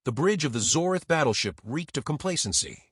The bridge of the Zorith battleship reeked of complacency.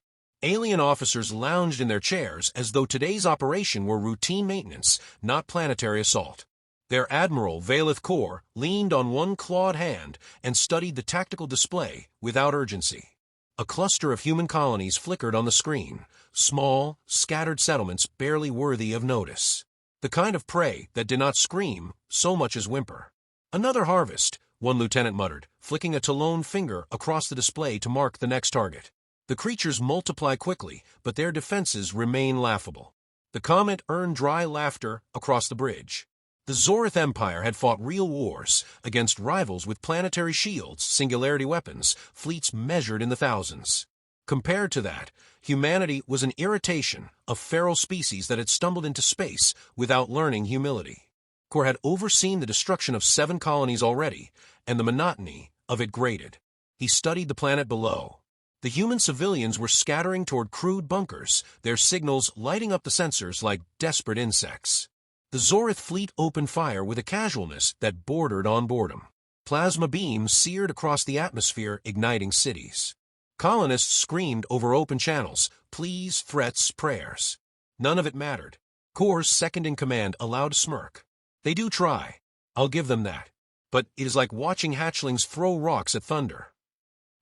Alien officers lounged in their chairs as though today's operation were routine maintenance, not planetary assault. Their admiral, Valeth Kor, leaned on one clawed hand and studied the tactical display without urgency. A cluster of human colonies flickered on the screen, small, scattered settlements barely worthy of notice. The kind of prey that did not scream so much as whimper. "Another harvest," one lieutenant muttered, flicking a Talon finger across the display to mark the next target. The creatures multiply quickly, but their defenses remain laughable. The comment earned dry laughter across the bridge. The Zorith Empire had fought real wars against rivals with planetary shields, singularity weapons, fleets measured in the thousands. Compared to that, humanity was an irritation, a feral species that had stumbled into space without learning humility. Kor had overseen the destruction of 7 colonies already, and the monotony of it grated. He studied the planet below. The human civilians were scattering toward crude bunkers, their signals lighting up the sensors like desperate insects. The Zorith fleet opened fire with a casualness that bordered on boredom. Plasma beams seared across the atmosphere, igniting cities. Colonists screamed over open channels, pleas, threats, prayers. None of it mattered. Kor's second-in-command allowed a smirk. "They do try. I'll give them that. But it is like watching hatchlings throw rocks at thunder."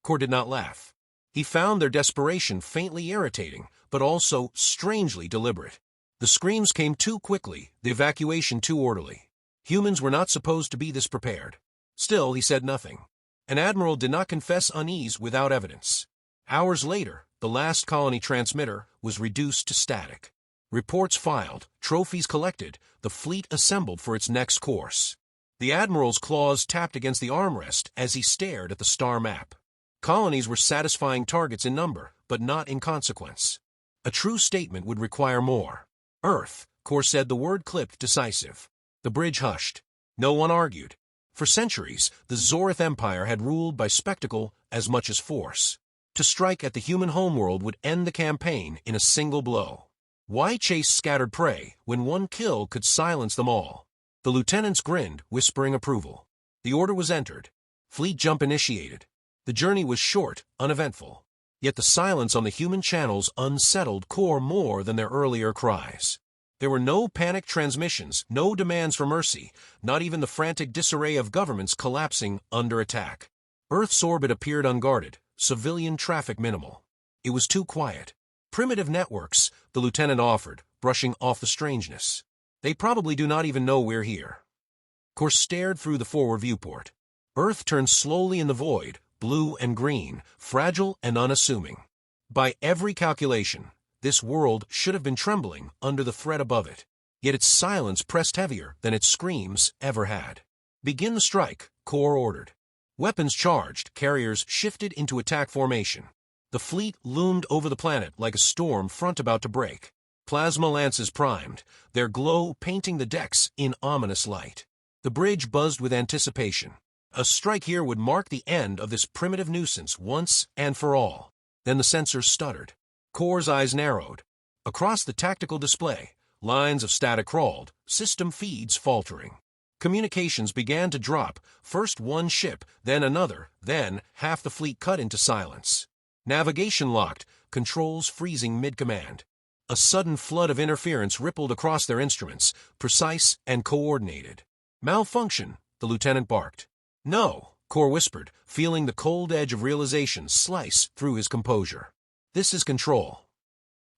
Kor did not laugh. He found their desperation faintly irritating, but also strangely deliberate. The screams came too quickly, the evacuation too orderly. Humans were not supposed to be this prepared. Still, he said nothing. An admiral did not confess unease without evidence. Hours later, the last colony transmitter was reduced to static. Reports filed, trophies collected, the fleet assembled for its next course. The admiral's claws tapped against the armrest as he stared at the star map. Colonies were satisfying targets in number, but not in consequence. A true statement would require more. "Earth," Kor said, the word clipped decisive. The bridge hushed. No one argued. For centuries, the Zorith Empire had ruled by spectacle as much as force. To strike at the human homeworld would end the campaign in a single blow. Why chase scattered prey when one kill could silence them all? The lieutenants grinned, whispering approval. The order was entered. Fleet jump initiated. The journey was short, uneventful. Yet the silence on the human channels unsettled Kor more than their earlier cries. There were no panic transmissions, no demands for mercy, not even the frantic disarray of governments collapsing under attack. Earth's orbit appeared unguarded, civilian traffic minimal. It was too quiet. "Primitive networks," the lieutenant offered, brushing off the strangeness. "They probably do not even know we're here." Kor stared through the forward viewport. Earth turned slowly in the void, blue and green, fragile and unassuming. By every calculation, this world should have been trembling under the threat above it. Yet its silence pressed heavier than its screams ever had. "Begin the strike," Kor ordered. Weapons charged, carriers shifted into attack formation. The fleet loomed over the planet like a storm front about to break. Plasma lances primed, their glow painting the decks in ominous light. The bridge buzzed with anticipation. A strike here would mark the end of this primitive nuisance once and for all. Then the sensors stuttered. Kor's eyes narrowed. Across the tactical display, lines of static crawled, system feeds faltering. Communications began to drop, first one ship, then another, then half the fleet cut into silence. Navigation locked, controls freezing mid-command. A sudden flood of interference rippled across their instruments, precise and coordinated. "Malfunction," the lieutenant barked. "No," Kor whispered, feeling the cold edge of realization slice through his composure. "This is control."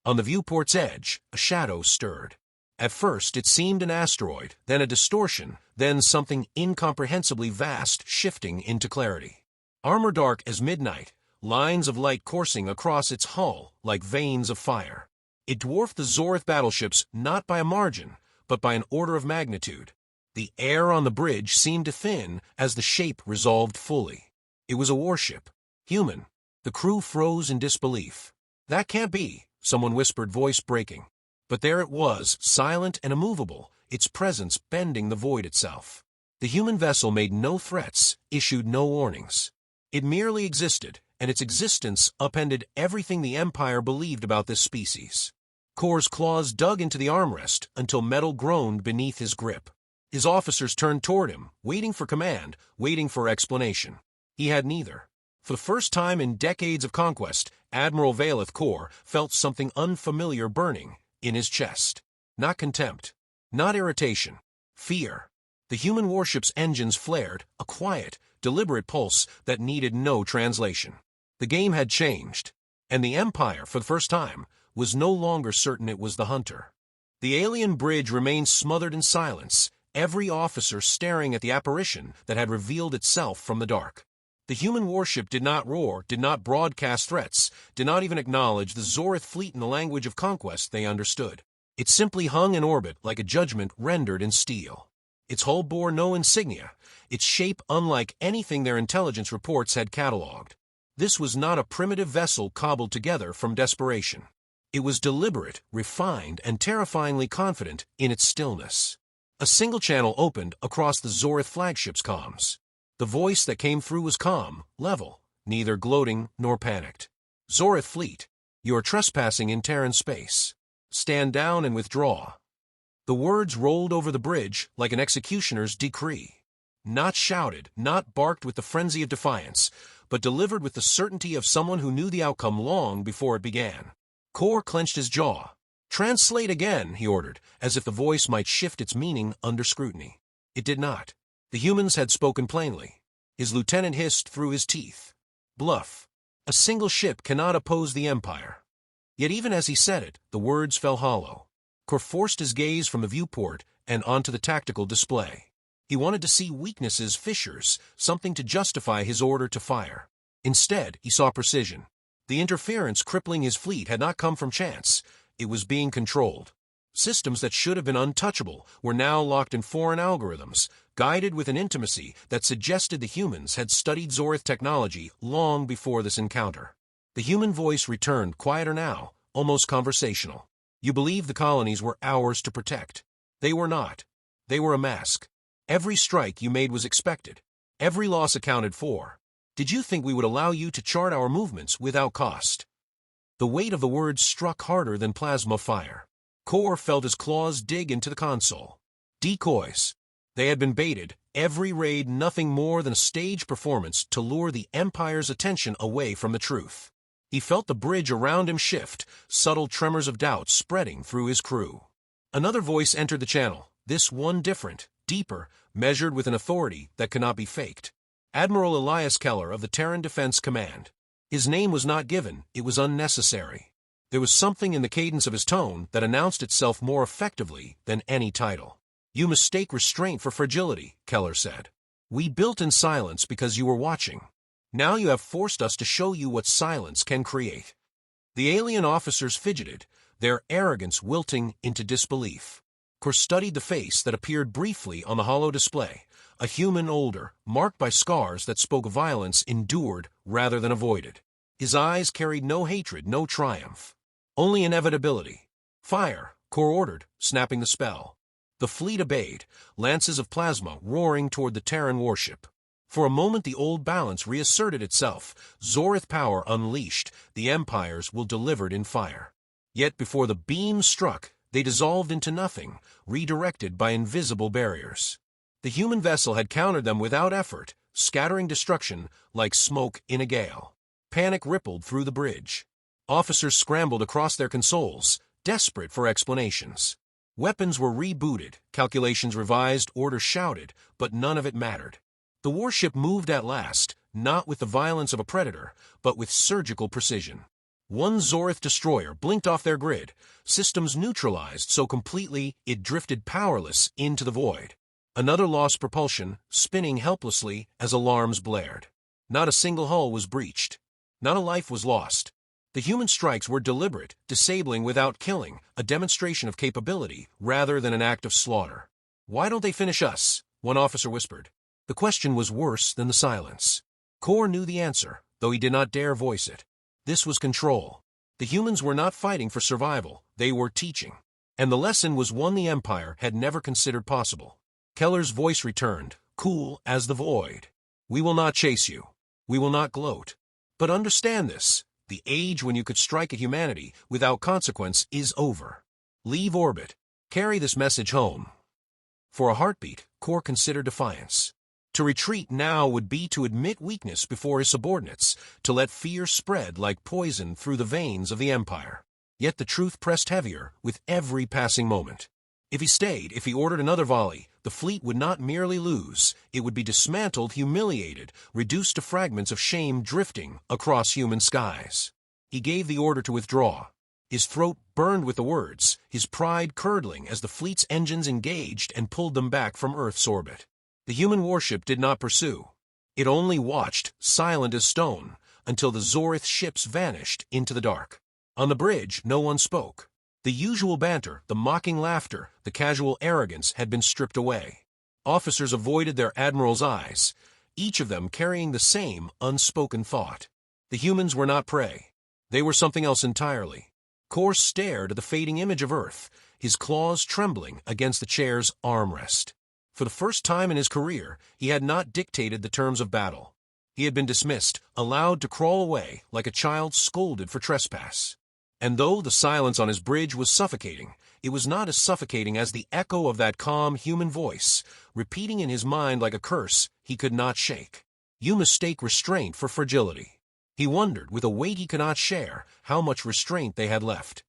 On the viewport's edge, a shadow stirred. At first, it seemed an asteroid, then a distortion, then something incomprehensibly vast shifting into clarity. Armor dark as midnight, lines of light coursing across its hull like veins of fire. It dwarfed the Zorith battleships not by a margin, but by an order of magnitude. The air on the bridge seemed to thin as the shape resolved fully. It was a warship. Human. The crew froze in disbelief. "That can't be," someone whispered, voice breaking. But there it was, silent and immovable, its presence bending the void itself. The human vessel made no threats, issued no warnings. It merely existed, and its existence upended everything the Empire believed about this species. Kor's claws dug into the armrest until metal groaned beneath his grip. His officers turned toward him, waiting for command, waiting for explanation. He had neither. For the first time in decades of conquest, Admiral Valeth Kor felt something unfamiliar burning in his chest. Not contempt, not irritation, fear. The human warship's engines flared, a quiet, deliberate pulse that needed no translation. The game had changed, and the Empire, for the first time, was no longer certain it was the hunter. The alien bridge remained smothered in silence, every officer staring at the apparition that had revealed itself from the dark. The human warship did not roar, did not broadcast threats, did not even acknowledge the Zorith fleet in the language of conquest they understood. It simply hung in orbit like a judgment rendered in steel. Its hull bore no insignia, its shape unlike anything their intelligence reports had catalogued. This was not a primitive vessel cobbled together from desperation. It was deliberate, refined, and terrifyingly confident in its stillness. A single channel opened across the Zorith flagship's comms. The voice that came through was calm, level, neither gloating nor panicked. Zorith fleet, you are trespassing in Terran space. Stand down and withdraw. The words rolled over the bridge like an executioner's decree. Not shouted, not barked with the frenzy of defiance, but delivered with the certainty of someone who knew the outcome long before it began. Kor clenched his jaw. Translate again, he ordered, as if the voice might shift its meaning under scrutiny. It did not. The humans had spoken plainly. His lieutenant hissed through his teeth. Bluff. A single ship cannot oppose the Empire. Yet even as he said it, the words fell hollow. Kor forced his gaze from the viewport and onto the tactical display. He wanted to see weaknesses, fissures, something to justify his order to fire. Instead, he saw precision. The interference crippling his fleet had not come from chance. It was being controlled. Systems that should have been untouchable were now locked in foreign algorithms, guided with an intimacy that suggested the humans had studied Zorith technology long before this encounter. The human voice returned, quieter now, almost conversational. You believe the colonies were ours to protect. They were not. They were a mask. Every strike you made was expected. Every loss accounted for. Did you think we would allow you to chart our movements without cost? The weight of the words struck harder than plasma fire. Kor felt his claws dig into the console. Decoys. They had been baited, every raid nothing more than a stage performance to lure the Empire's attention away from the truth. He felt the bridge around him shift, subtle tremors of doubt spreading through his crew. Another voice entered the channel, this one different, deeper, measured with an authority that cannot be faked. Admiral Elias Keller of the Terran Defense Command. His name was not given, it was unnecessary. There was something in the cadence of his tone that announced itself more effectively than any title. You mistake restraint for fragility, Keller said. We built in silence because you were watching. Now you have forced us to show you what silence can create. The alien officers fidgeted, their arrogance wilting into disbelief. Kor studied the face that appeared briefly on the hollow display, a human older, marked by scars that spoke violence endured rather than avoided. His eyes carried no hatred, no triumph. Only inevitability. Fire, Kor ordered, snapping the spell. The fleet obeyed, lances of plasma roaring toward the Terran warship. For a moment the old balance reasserted itself, Zorith power unleashed, the Empire's will delivered in fire. Yet before the beams struck, they dissolved into nothing, redirected by invisible barriers. The human vessel had countered them without effort, scattering destruction like smoke in a gale. Panic rippled through the bridge. Officers scrambled across their consoles, desperate for explanations. Weapons were rebooted, calculations revised, orders shouted, but none of it mattered. The warship moved at last, not with the violence of a predator, but with surgical precision. One Zorith destroyer blinked off their grid, systems neutralized so completely it drifted powerless into the void. Another lost propulsion, spinning helplessly as alarms blared. Not a single hull was breached. Not a life was lost. The human strikes were deliberate, disabling without killing, a demonstration of capability rather than an act of slaughter. Why don't they finish us? One officer whispered. The question was worse than the silence. Kor knew the answer, though he did not dare voice it. This was control. The humans were not fighting for survival, they were teaching. And the lesson was one the Empire had never considered possible. Keller's voice returned, cool as the void. We will not chase you. We will not gloat. But understand this. The age when you could strike at humanity without consequence is over. Leave orbit. Carry this message home. For a heartbeat, Kor considered defiance. To retreat now would be to admit weakness before his subordinates, to let fear spread like poison through the veins of the Empire. Yet the truth pressed heavier with every passing moment. If he stayed, if he ordered another volley, the fleet would not merely lose, it would be dismantled, humiliated, reduced to fragments of shame drifting across human skies. He gave the order to withdraw. His throat burned with the words, his pride curdling as the fleet's engines engaged and pulled them back from Earth's orbit. The human warship did not pursue. It only watched, silent as stone, until the Zorith ships vanished into the dark. On the bridge, no one spoke. The usual banter, the mocking laughter, the casual arrogance had been stripped away. Officers avoided their admiral's eyes, each of them carrying the same unspoken thought. The humans were not prey. They were something else entirely. Kor stared at the fading image of Earth, his claws trembling against the chair's armrest. For the first time in his career, he had not dictated the terms of battle. He had been dismissed, allowed to crawl away like a child scolded for trespass. And though the silence on his bridge was suffocating, it was not as suffocating as the echo of that calm human voice, repeating in his mind like a curse he could not shake. You mistake restraint for fragility. He wondered, with a weight he could not share, how much restraint they had left.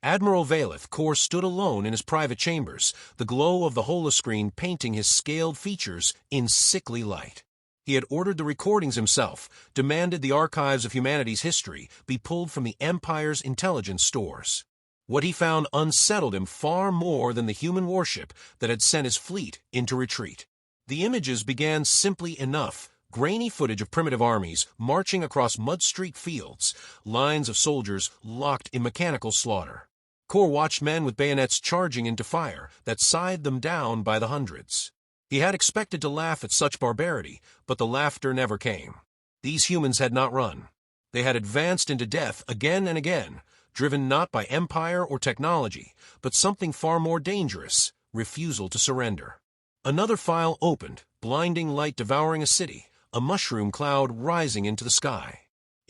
Admiral Valeth Kor stood alone in his private chambers, the glow of the holoscreen painting his scaled features in sickly light. He had ordered the recordings himself, demanded the archives of humanity's history be pulled from the Empire's intelligence stores. What he found unsettled him far more than the human warship that had sent his fleet into retreat. The images began simply enough. Grainy footage of primitive armies marching across mud-streaked fields, lines of soldiers locked in mechanical slaughter. Kor watched men with bayonets charging into fire that scythed them down by the hundreds. He had expected to laugh at such barbarity, but the laughter never came. These humans had not run. They had advanced into death again and again, driven not by empire or technology, but something far more dangerous, refusal to surrender. Another file opened, blinding light devouring a city, a mushroom cloud rising into the sky.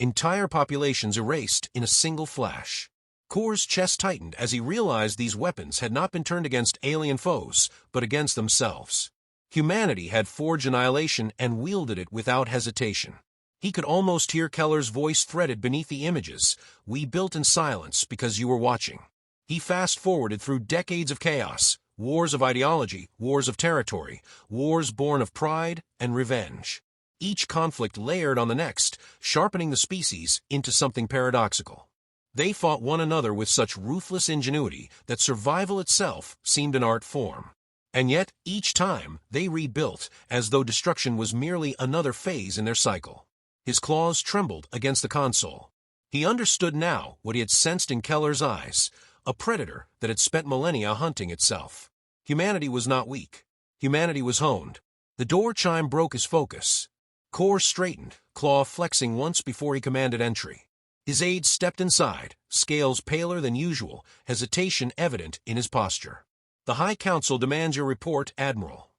Entire populations erased in a single flash. Kor's chest tightened as he realized these weapons had not been turned against alien foes, but against themselves. Humanity had forged annihilation and wielded it without hesitation. He could almost hear Keller's voice threaded beneath the images. We built in silence because you were watching. He fast-forwarded through decades of chaos, wars of ideology, wars of territory, wars born of pride and revenge. Each conflict layered on the next, sharpening the species into something paradoxical. They fought one another with such ruthless ingenuity that survival itself seemed an art form. And yet, each time, they rebuilt, as though destruction was merely another phase in their cycle. His claws trembled against the console. He understood now what he had sensed in Keller's eyes, a predator that had spent millennia hunting itself. Humanity was not weak. Humanity was honed. The door chime broke his focus. Kor straightened, claw flexing once before he commanded entry. His aide stepped inside, scales paler than usual, hesitation evident in his posture. The High Council demands your report, Admiral.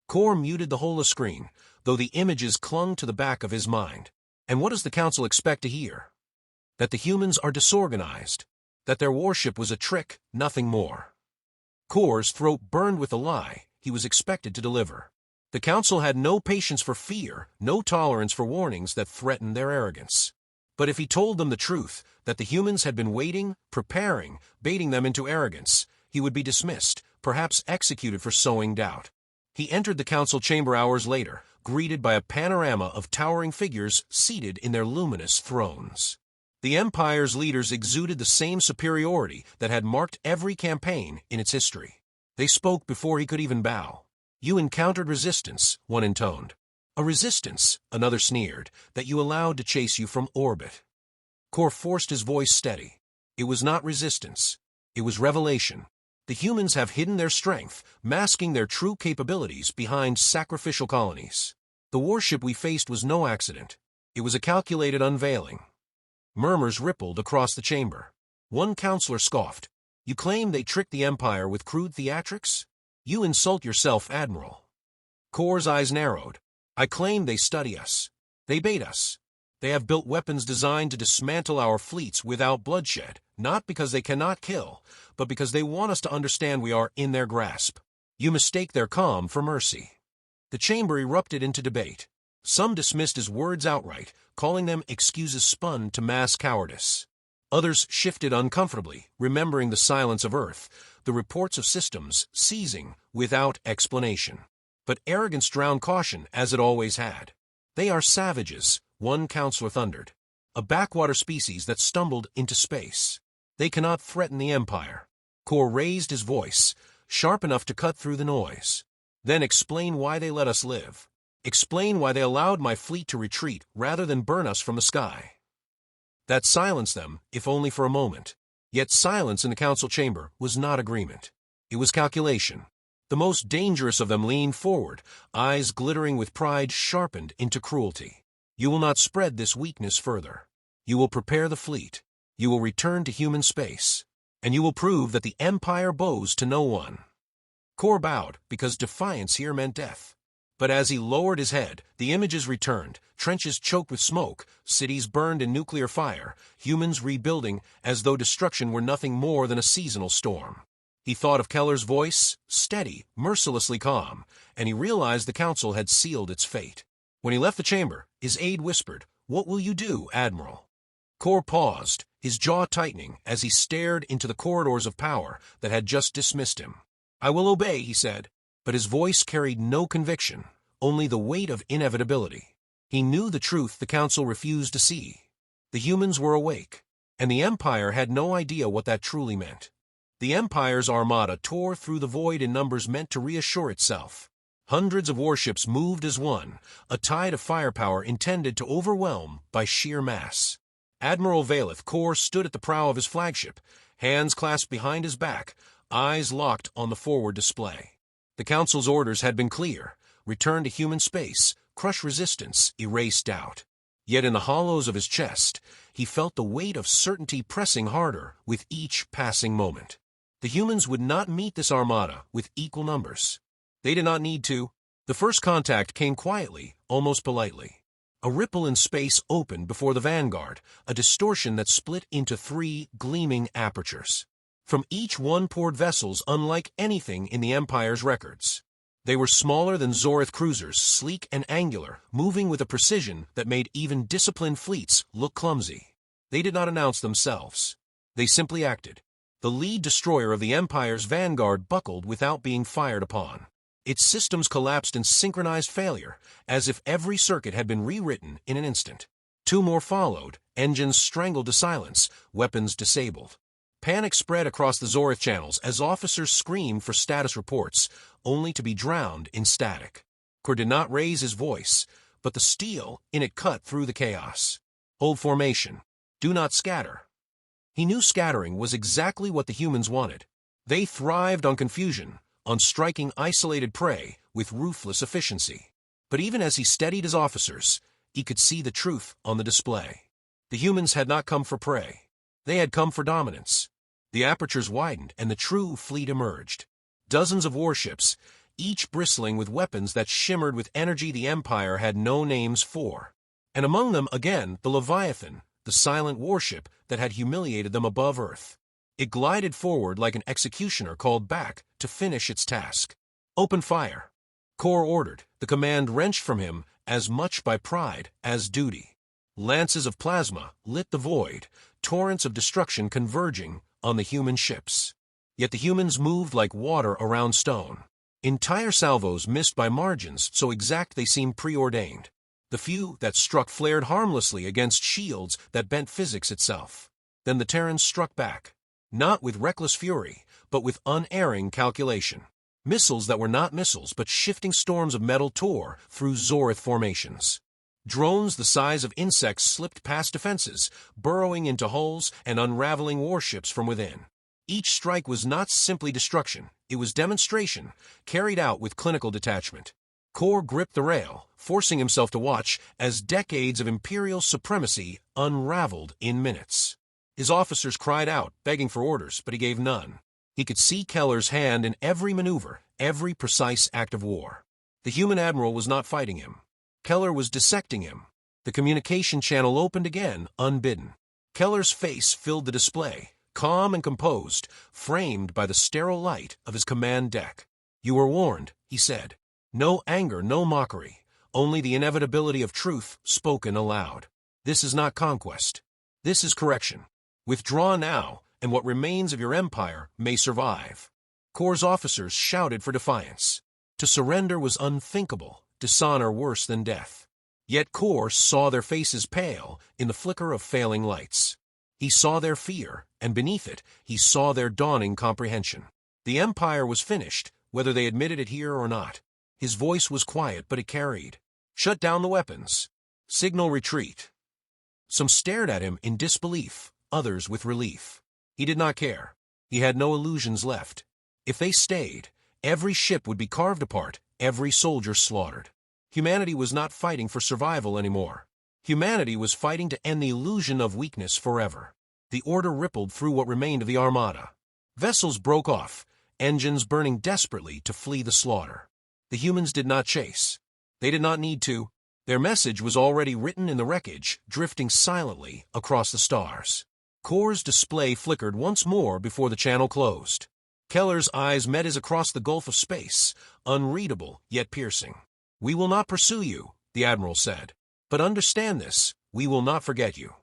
Kor muted the holoscreen, though the images clung to the back of his mind. And what does the Council expect to hear? That the humans are disorganized. That their warship was a trick, nothing more. Kor's throat burned with the lie he was expected to deliver. The Council had no patience for fear, no tolerance for warnings that threatened their arrogance. But if he told them the truth, that the humans had been waiting, preparing, baiting them into arrogance, he would be dismissed, perhaps executed for sowing doubt. He entered the council chamber hours later, greeted by a panorama of towering figures seated in their luminous thrones. The Empire's leaders exuded the same superiority that had marked every campaign in its history. They spoke before he could even bow. You encountered resistance, one intoned. A resistance, another sneered, that you allowed to chase you from orbit. Kor forced his voice steady. It was not resistance. It was revelation. The humans have hidden their strength, masking their true capabilities behind sacrificial colonies. The warship we faced was no accident. It was a calculated unveiling. Murmurs rippled across the chamber. One counselor scoffed. You claim they tricked the Empire with crude theatrics? You insult yourself, Admiral. Kor's eyes narrowed. I claim they study us. They bait us. They have built weapons designed to dismantle our fleets without bloodshed, not because they cannot kill, but because they want us to understand we are in their grasp. You mistake their calm for mercy. The chamber erupted into debate. Some dismissed his words outright, calling them excuses spun to mass cowardice. Others shifted uncomfortably, remembering the silence of Earth, the reports of systems seizing without explanation. But arrogance drowned caution, as it always had. They are savages, one counselor thundered. A backwater species that stumbled into space. They cannot threaten the Empire. Kor raised his voice, sharp enough to cut through the noise. Then explain why they let us live. Explain why they allowed my fleet to retreat rather than burn us from the sky. That silenced them, if only for a moment. Yet silence in the council chamber was not agreement. It was calculation. The most dangerous of them leaned forward, eyes glittering with pride sharpened into cruelty. You will not spread this weakness further. You will prepare the fleet. You will return to human space. And you will prove that the Empire bows to no one. Kor bowed, because defiance here meant death. But as he lowered his head, the images returned, trenches choked with smoke, cities burned in nuclear fire, humans rebuilding as though destruction were nothing more than a seasonal storm. He thought of Keller's voice, steady, mercilessly calm, and he realized the council had sealed its fate. When he left the chamber, his aide whispered, "What will you do, Admiral?" Kor paused, his jaw tightening as he stared into the corridors of power that had just dismissed him. "I will obey," he said, but his voice carried no conviction, only the weight of inevitability. He knew the truth the council refused to see. The humans were awake, and the Empire had no idea what that truly meant. The Empire's armada tore through the void in numbers meant to reassure itself. Hundreds of warships moved as one, a tide of firepower intended to overwhelm by sheer mass. Admiral Valeth Kor stood at the prow of his flagship, hands clasped behind his back, eyes locked on the forward display. The Council's orders had been clear: return to human space, crush resistance, erase doubt. Yet in the hollows of his chest, he felt the weight of certainty pressing harder with each passing moment. The humans would not meet this armada with equal numbers. They did not need to. The first contact came quietly, almost politely. A ripple in space opened before the vanguard, a distortion that split into 3 gleaming apertures. From each one poured vessels unlike anything in the Empire's records. They were smaller than Zorith cruisers, sleek and angular, moving with a precision that made even disciplined fleets look clumsy. They did not announce themselves. They simply acted. The lead destroyer of the Empire's vanguard buckled without being fired upon. Its systems collapsed in synchronized failure, as if every circuit had been rewritten in an instant. 2 more followed, engines strangled to silence, weapons disabled. Panic spread across the Zorith channels as officers screamed for status reports, only to be drowned in static. Kor did not raise his voice, but the steel in it cut through the chaos. Hold formation. Do not scatter. He knew scattering was exactly what the humans wanted. They thrived on confusion, on striking isolated prey with ruthless efficiency. But even as he steadied his officers, he could see the truth on the display. The humans had not come for prey. They had come for dominance. The apertures widened and the true fleet emerged. Dozens of warships, each bristling with weapons that shimmered with energy the Empire had no names for. And among them, again, the Leviathan, the silent warship that had humiliated them above Earth. It glided forward like an executioner called back to finish its task. Open fire. Kor ordered, the command wrenched from him as much by pride as duty. Lances of plasma lit the void, torrents of destruction converging on the human ships. Yet the humans moved like water around stone. Entire salvos missed by margins so exact they seemed preordained. The few that struck flared harmlessly against shields that bent physics itself. Then the Terrans struck back. Not with reckless fury, but with unerring calculation. Missiles that were not missiles, but shifting storms of metal tore through Zorith formations. Drones the size of insects slipped past defenses, burrowing into hulls and unraveling warships from within. Each strike was not simply destruction, it was demonstration, carried out with clinical detachment. Kor gripped the rail, forcing himself to watch as decades of Imperial supremacy unraveled in minutes. His officers cried out, begging for orders, but he gave none. He could see Keller's hand in every maneuver, every precise act of war. The human admiral was not fighting him. Keller was dissecting him. The communication channel opened again, unbidden. Keller's face filled the display, calm and composed, framed by the sterile light of his command deck. "You were warned," he said. No anger, no mockery, only the inevitability of truth spoken aloud. This is not conquest. This is correction. Withdraw now, and what remains of your empire may survive. Corps' officers shouted for defiance. To surrender was unthinkable, dishonor worse than death. Yet Corps saw their faces pale in the flicker of failing lights. He saw their fear, and beneath it, he saw their dawning comprehension. The empire was finished, whether they admitted it here or not. His voice was quiet, but it carried. Shut down the weapons. Signal retreat. Some stared at him in disbelief, others with relief. He did not care. He had no illusions left. If they stayed, every ship would be carved apart, every soldier slaughtered. Humanity was not fighting for survival anymore. Humanity was fighting to end the illusion of weakness forever. The order rippled through what remained of the armada. Vessels broke off, engines burning desperately to flee the slaughter. The humans did not chase. They did not need to. Their message was already written in the wreckage, drifting silently across the stars. Corps' display flickered once more before the channel closed. Keller's eyes met his across the gulf of space, unreadable yet piercing. "We will not pursue you," the Admiral said. "But understand this, we will not forget you."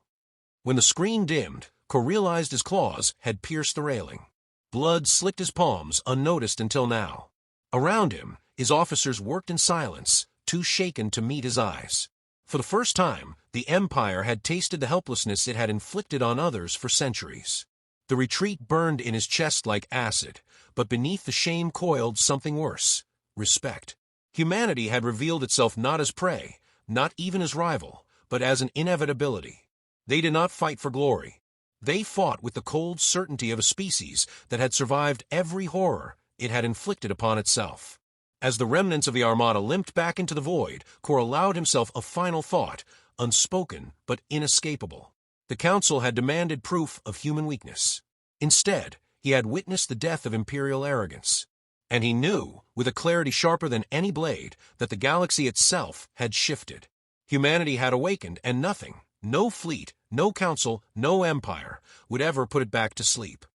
When the screen dimmed, Corps realized his claws had pierced the railing. Blood slicked his palms, unnoticed until now. Around him, his officers worked in silence, too shaken to meet his eyes. For the first time, the Empire had tasted the helplessness it had inflicted on others for centuries. The retreat burned in his chest like acid, but beneath the shame coiled something worse: respect. Humanity had revealed itself not as prey, not even as rival, but as an inevitability. They did not fight for glory. They fought with the cold certainty of a species that had survived every horror it had inflicted upon itself. As the remnants of the armada limped back into the void, Corps allowed himself a final thought, unspoken but inescapable. The Council had demanded proof of human weakness. Instead, he had witnessed the death of imperial arrogance. And he knew, with a clarity sharper than any blade, that the galaxy itself had shifted. Humanity had awakened, and nothing, no fleet, no council, no empire, would ever put it back to sleep.